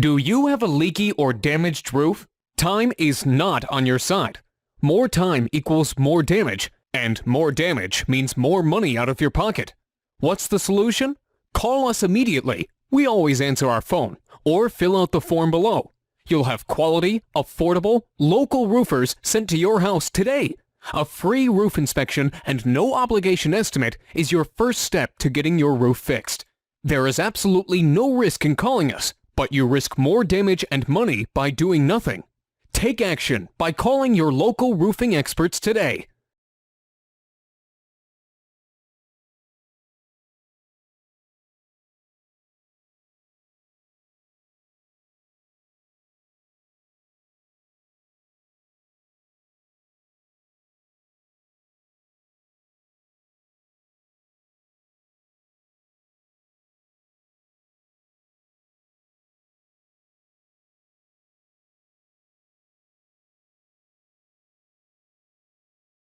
Do you have a leaky or damaged roof? Time is not on your side. More time equals more damage, and more damage means more money out of your pocket. What's the solution? Call us immediately. We always answer our phone, or fill out the form below. You'll have quality, affordable, local roofers sent to your house today. A free roof inspection and no obligation estimate is your first step to getting your roof fixed. There is absolutely no risk in calling us, but you risk more damage and money by doing nothing. Take action by calling your local roofing experts today.